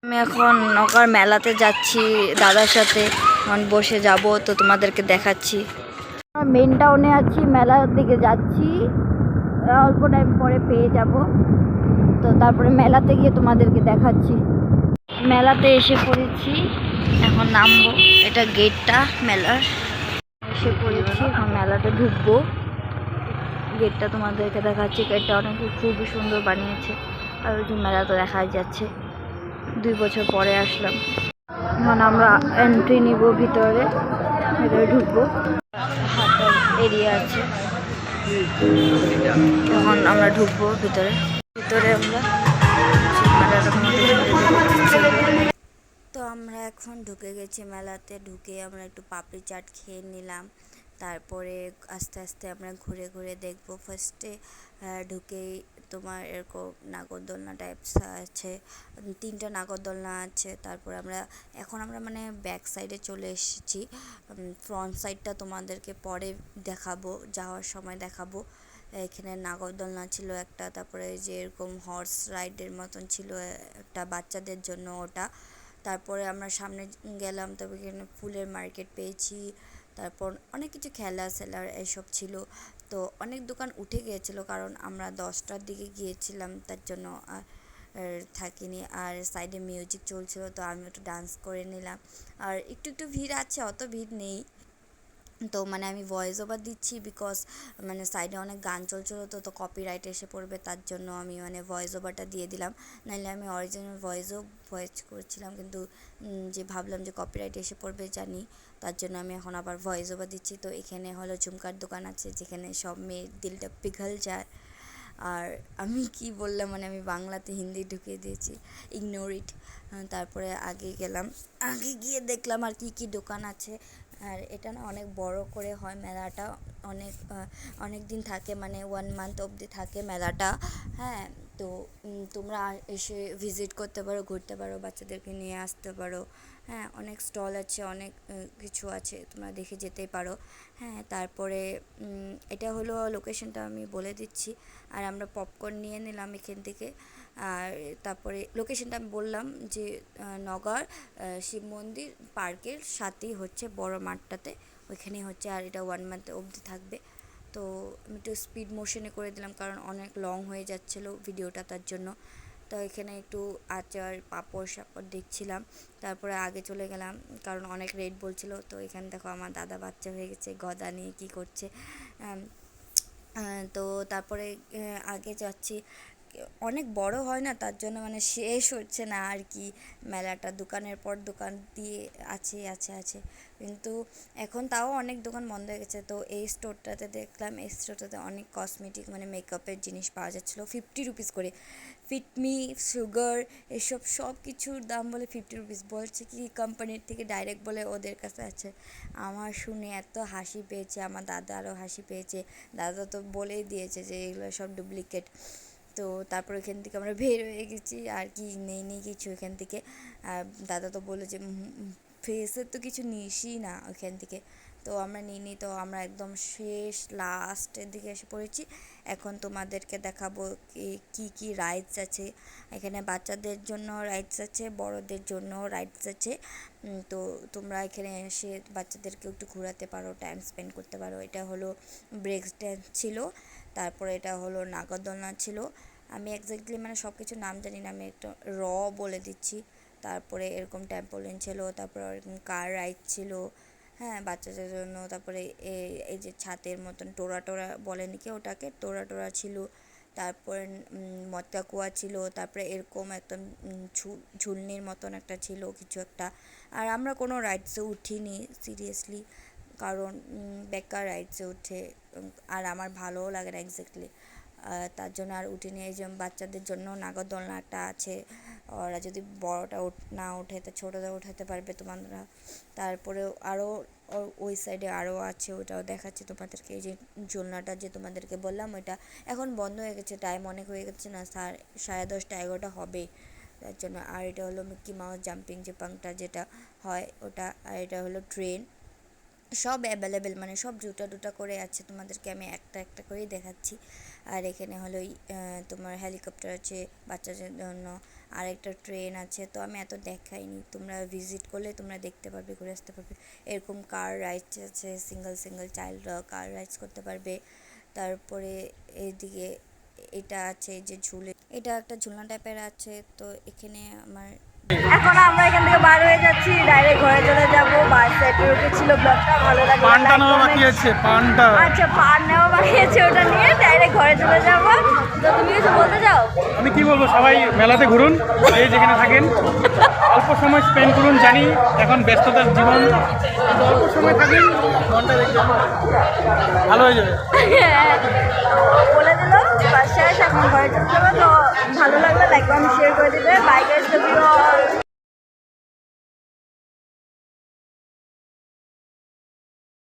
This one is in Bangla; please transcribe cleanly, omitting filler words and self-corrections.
আমি এখন নগর মেলাতে যাচ্ছি দাদার সাথে। এখন বসে যাব, তো তোমাদেরকে দেখাচ্ছি। মেন টাউনে আছি, মেলার দিকে যাচ্ছি, অল্প টাইম পরে পেয়ে যাব। তো তারপরে মেলাতে গিয়ে তোমাদেরকে দেখাচ্ছি। মেলাতে এসে পড়েছি, এখন নামবো। এটা গেটটা মেলার, এসে পড়েছি, এখন মেলাতে ঢুকবো। গেটটা তোমাদেরকে দেখাচ্ছি। গেটটা অনেক খুবই সুন্দর বানিয়েছে, আর ওই যে মেলা তো দেখাই যাচ্ছে। 2 বছর পরে আসলাম। এখন আমরা এন্ট্রি নিব, ভিতরে ঢুকবো। হাতের এরিয়া আছে, এখন আমরা ঢুকবো ভিতরে। আমরা তো আমরা এখন ঢুকে গেছি মেলাতে। ঢুকে আমরা একটু পাপড়ি চাট খেয়ে নিলাম। তারপরে আস্তে আস্তে আমরা ঘুরে ঘুরে দেখবো। ফার্স্টে ঢুকেই তোমার এরকম নাগরদোলনা টাইপস আছে, 3টা নাগরদোলনা আছে। তারপরে আমরা মানে ব্যাক সাইডে চলে এসেছি। ফ্রন্ট সাইডটা তোমাদেরকে পরে দেখাবো, যাওয়ার সময় দেখাবো। এখানে নাগরদোলনা ছিল একটা, তারপরে যে এরকম হর্স রাইডের মতন ছিল একটা বাচ্চাদের জন্য, ওটা। তারপরে আমরা সামনে গেলাম, তবে এখানে ফুলের মার্কেট পেয়েছি। তারপর অনেক কিছু খেলা সেলার এসব ছিল। তো অনেক দোকান উঠে গিয়েছিলো, কারণ আমরা 10টার দিকে গিয়েছিলাম, তার জন্য থাকিনি। আর সাইডে মিউজিক চলছিল, তো আমি একটু ডান্স করে নিলাম। আর একটু একটু ভিড় আছে, অত ভিড় নেই। তো মানে আমি ভয়েস ওভার দিচ্ছি, বিকজ মানে সাইডে অনেক গান চলছিল, তো কপিরাইট এসে পড়বে, তার জন্য আমি মানে ভয়েস ওভারটা দিয়ে দিলাম। নাহলে আমি অরিজিনাল ভয়েস করছিলাম, কিন্তু যে ভাবলাম যে কপিরাইট এসে পড়বে জানি, তার জন্য আমি এখন আবার ভয়েস ওভার দিচ্ছি। তো এখানে হলো ঝুমকার দোকান আছে, যেখানে সব মেয়ের দিলটা পিঘল যায়। আর আমি কি বললাম, মানে আমি বাংলাতে হিন্দি ঢুকিয়ে দিয়েছি, ইগনোর ইট। তারপরে আগে গিয়ে দেখলাম আর কি কি দোকান আছে। আর এটা না অনেক বড় করে হয় মেলাটা, অনেক দিন থাকে, মানে 1 মান্থ অবধি থাকে মেলাটা। হ্যাঁ, তো তোমরা এসে ভিজিট করতে পারো, ঘুরতে পারো, বাচ্চাদেরকে নিয়ে আসতে পারো। হ্যাঁ, অনেক স্টল আছে, অনেক কিছু আছে, তোমরা দেখে যেতেই পারো। হ্যাঁ, তারপরে এটা হলো লোকেশনটা আমি বলে দিচ্ছি। আর আমরা পপকর্ন নিয়ে নিলাম এখান থেকে। আর তারপরে লোকেশনটা আমি বললাম যে নগর শিব মন্দির পার্কের সাথেই হচ্ছে বড় মাঠটাতে, ওইখানেই হচ্ছে। আর এটা 1 মান্থ অবধি থাকবে। তো আমি একটু স্পিড মোশনে করে দিলাম, কারণ অনেক লং হয়ে যাচ্ছিলো ভিডিওটা, তার জন্য। তো এখানে একটু আচার পাঁপড় সাপড় দেখছিলাম। তারপরে আগে চলে গেলাম, কারণ অনেক রেট বলছিল। তো এখানে দেখো আমার দাদা বাচ্চা হয়ে গেছে, গদা নিয়ে কী করছে। তো তারপরে আগে যাচ্ছি। অনেক বড় হয় না, তার জন্য মানে শেষ হচ্ছে না আর কি। মেলাটা দোকানের পর দোকান দিয়ে আছে, কিন্তু এখন তাও অনেক দোকান বন্ধ হয়ে গেছে। তো এই স্টোরটাতে দেখলাম, এই স্টোরটাতে অনেক কসমেটিক মানে মেকআপের জিনিস পাওয়া যাচ্ছিলো 50 রুপিস করে। ফিটমি, সুগার, এসব সব কিছুর দাম বলে 50 রুপিস। বলছে কি কোম্পানির থেকে ডাইরেক্ট বলে ওদের কাছে আছে। আমার শুনে এত হাসি পেয়েছে, আমার দাদা আরও হাসি পেয়েছে। দাদা তো বলেই দিয়েছে যে এগুলো সব ডুপ্লিকেট। তো তারপর এখান থেকে আমরা বের হয়ে গেছি, আর কি নেই কিছু এখান থেকে। আর দাদা তো বলে যে ফেসের তো কিছু নিসই না ওইখান থেকে। তো আমরা নিই, তো আমরা একদম শেষ লাস্টের দিকে এসে পড়েছি। এখন তোমাদেরকে দেখাবো কি কি রাইডস আছে। এখানে বাচ্চাদের জন্য রাইডস আছে, বড়দের জন্য রাইডস আছে। তো তোমরা এখানে এসে বাচ্চাদেরকেও একটু ঘোরাতে পারো, টাইম স্পেন্ড করতে পারো। এটা হলো ব্রেক ড্যান্স ছিল, তারপরে এটা হলো নাগরদোলনা ছিল। আমি এক্স্যাক্টলি মানে সব কিছুর নাম জানি না, আমি একটু বলে দিচ্ছি। তারপরে এরকম ট্যাম্পোলিন ছিল, তারপরে এরকম কার রাইড ছিল, হ্যাঁ, বাচ্চাদের জন্য। তারপরে এই যে ছাতের মতন টোরা বলে নাকি ওটাকে, টোরা ছিল। তারপর মটকা কুয়া ছিল। তারপরে এরকম একদম ঝুলনির মতন একটা ছিল কিছু একটা। আর আমরা কোনো রাইডসে উঠিনি সিরিয়াসলি, কারণ বেকার রাইডসে উঠে, আর আমার ভালোও লাগে না এক্স্যাক্টলি, তার জন্য আর উঠিনি। এই যে বাচ্চাদের জন্য নাগরদোলনা একটা আছে, ওরা যদি বড়টা না ওঠে তো ছোটোটা উঠাতে পারবে তোমরা। তারপরে আরও ওই সাইডে আরও আছে, ওটাও দেখাচ্ছি তোমাদেরকে। এই যে ঝুলনাটা যে তোমাদেরকে বললাম, ওইটা এখন বন্ধ হয়ে গেছে, টাইম অনেক হয়ে গেছে না, 10:30 11টা হবে, তার জন্য। আর এটা হলো মিকি মাউস জাম্পিং যে পাংটা যেটা হয় ওটা। আর এটা হলো ট্রেন, সব অ্যাভেলেবেল, মানে সব জুটা টুটা করে আছে, তোমাদেরকে আমি একটা একটা করেই দেখাচ্ছি। আর এখানে হলো তোমার হেলিকপ্টার আছে বাচ্চাদের জন্য, আর একটা ট্রেন আছে, তো আমি এত দেখাইনি, তোমরা ভিজিট করলে তোমরা দেখতে পারবে, ঘুরে আসতে পারবে। এরকম কার রাইডস আছে, সিঙ্গেল সিঙ্গেল চাইল্ডরা কার রাইডস করতে পারবে। তারপরে এইদিকে এটা আছে যে ঝুলে, এটা একটা ঝুলনা টাইপের আছে। তো এখানে আমার এখন আমরা এখান থেকে বার হয়ে যাচ্ছি, ডাইরেক্ট ঘরে চলে যাবো। বাস সেট ছিল ব্লগটা ভালো লাগে, পানটা নেওয়া বাকি আছে, পানটা। আচ্ছা পান নেওয়া বাকি আছে, ওটা নিয়ে ডাইরেক্ট ঘরে চলে যাবো। তো তুমি কিছু বলতে চাও? আমি কি বলবো, সবাই মেলাতে ঘুরুন, এই যেখানে থাকেন অল্প সময় স্পেন্ড করুন। জানি এখন ব্যস্ততার জীবন, কিন্তু অল্প সময় থাকেন, মনটা দেখবেন ভালো হয়ে যাবে। হ্যাঁ, বলে দিল বাস শেষ, এখন ঘরে চলে যাবো। তো ভালো লাগলে লাইক কমেন্ট শেয়ার করে দিবে। Bye guys, love you all.